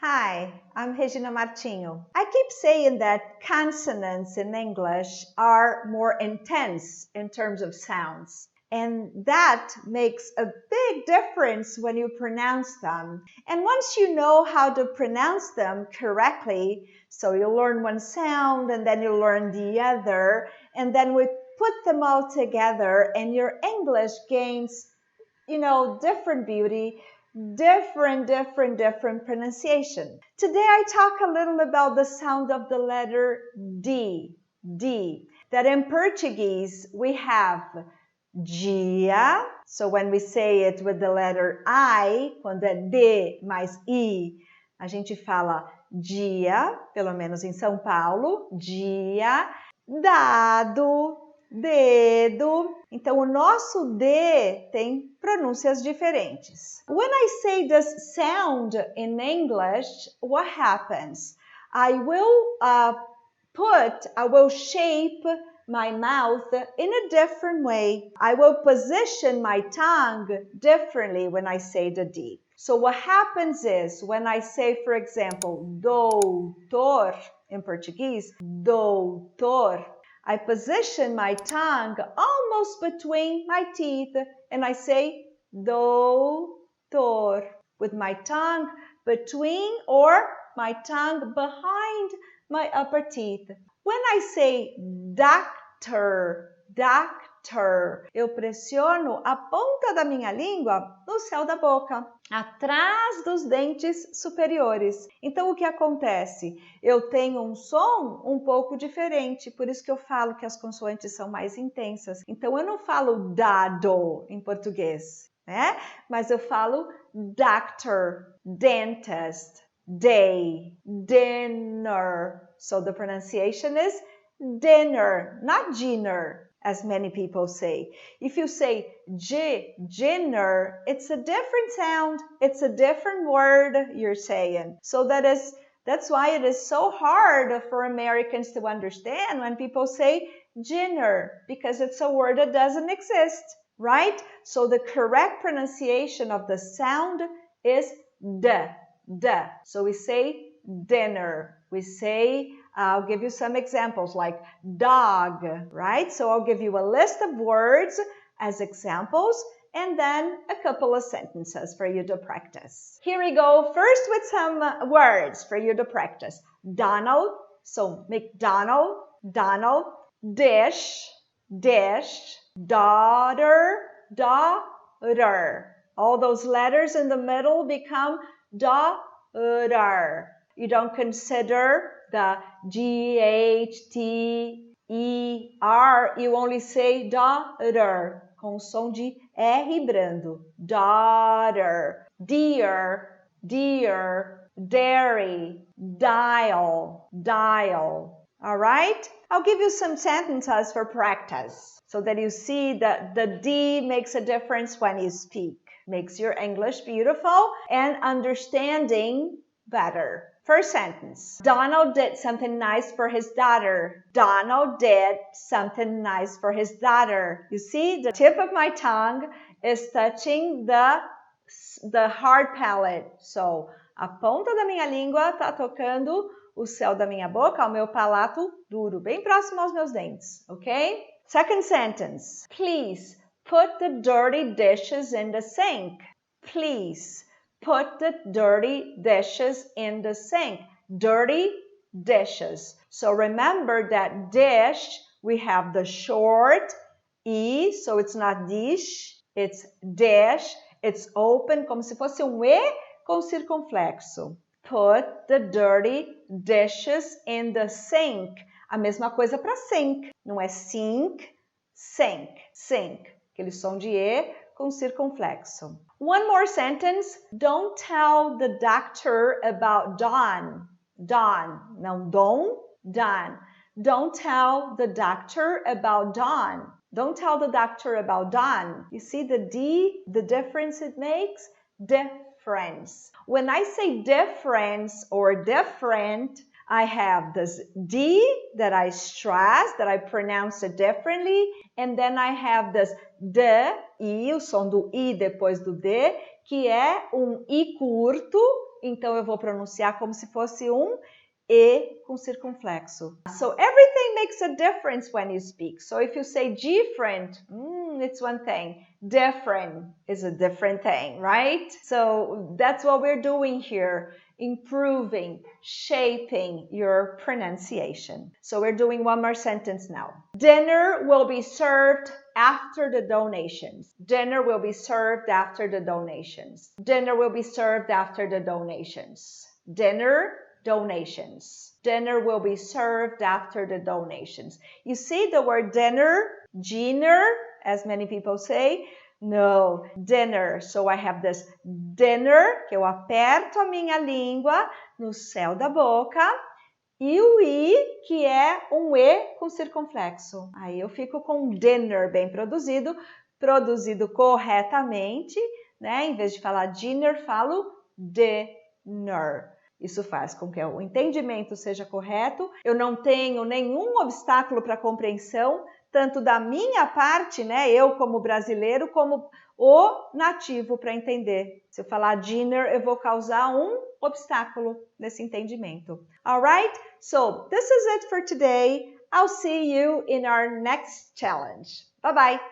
Hi, I'm Regina Martinho. I keep saying that consonants in English are more intense in terms of sounds. And that makes a big difference when you pronounce them. And once you know how to pronounce them correctly, so you learn one sound and then you learn the other, and then we put them all together and your English gains, different beauty, different pronunciation. Today I talk a little about the sound of the letter D, that in Portuguese we have dia, so when we say it with the letter I, quando é D mais I, a gente fala dia, pelo menos em São Paulo, dia, dado, dedo. Então, o nosso D tem pronúncias diferentes. When I say this sound in English, what happens? I will shape my mouth in a different way. I will position my tongue differently when I say the D. So what happens is, when I say, for example, doutor in Portuguese, doutor, I position my tongue almost between my teeth and I say doutor with my tongue between or my tongue behind my upper teeth. When I say doctor, eu pressiono a ponta da minha língua no céu da boca, atrás dos dentes superiores. Então, o que acontece? Eu tenho um som um pouco diferente, por isso que eu falo que as consoantes são mais intensas. Então, eu não falo dado em português, né? Mas eu falo doctor, dentist, day, dinner. So, the pronunciation is dinner, not dinner, as many people say. If you say dinner, it's a different sound. It's a different word you're saying. So that's why it is so hard for Americans to understand when people say dinner, because it's a word that doesn't exist, right? So the correct pronunciation of the sound is d. So we say dinner. We say, I'll give you some examples like dog, right? So I'll give you a list of words as examples and then a couple of sentences for you to practice. Here we go. First with some words for you to practice. Donald, so McDonald, Donald, dish, daughter, daughter. All those letters in the middle become daughter. You don't consider the G-H-T-E-R. You only say daughter, com som de R brando. Daughter, dear, dairy, dial. All right? I'll give you some sentences for practice so that you see that the D makes a difference when you speak. Makes your English beautiful and understanding better. First sentence. Donald did something nice for his daughter. Donald did something nice for his daughter. You see, the tip of my tongue is touching the hard palate. So, a ponta da minha língua está tocando o céu da minha boca, o meu palato duro, bem próximo aos meus dentes, ok? Second sentence. Please put the dirty dishes in the sink. Please put the dirty dishes in the sink. Dirty dishes. So remember that dish, we have the short E, so it's not dish, it's dish. It's open, como se fosse E com circunflexo. Put the dirty dishes in the sink. A mesma coisa para sink. Não é sink, sink. Aquele som de E com circunflexo. One more sentence. Don't tell the doctor about Don. Não Don, Don. Don't tell the doctor about Don. Don't tell the doctor about Don. You see the D, the difference it makes? Difference. When I say difference or different, I have this D that I stress, that I pronounce it differently, and then I have this D, I, o som do I depois do D, que é I curto então eu vou pronunciar como se fosse um E com circunflexo. So everything makes a difference when you speak. So if you say different, it's one thing. Different is a different thing, right? So that's what we're doing here. Improving, shaping your pronunciation. So we're doing one more sentence now. Dinner will be served after the donations. Dinner will be served after the donations. Dinner will be served after the donations. Dinner, donations. Dinner will be served after the donations. You see the word dinner, dinner, as many people say? No, dinner. So I have this dinner, que eu aperto a minha língua no céu da boca, e o I, que é um E com circunflexo. Aí eu fico com dinner bem produzido, produzido corretamente, né? Em vez de falar dinner, falo dinner. Isso faz com que o entendimento seja correto. Eu não tenho nenhum obstáculo para a compreensão, tanto da minha parte, né, eu como brasileiro, como o nativo para entender. Se eu falar dinner, eu vou causar um obstáculo nesse entendimento. Alright? So, this is it for today. I'll see you in our next challenge. Bye-bye!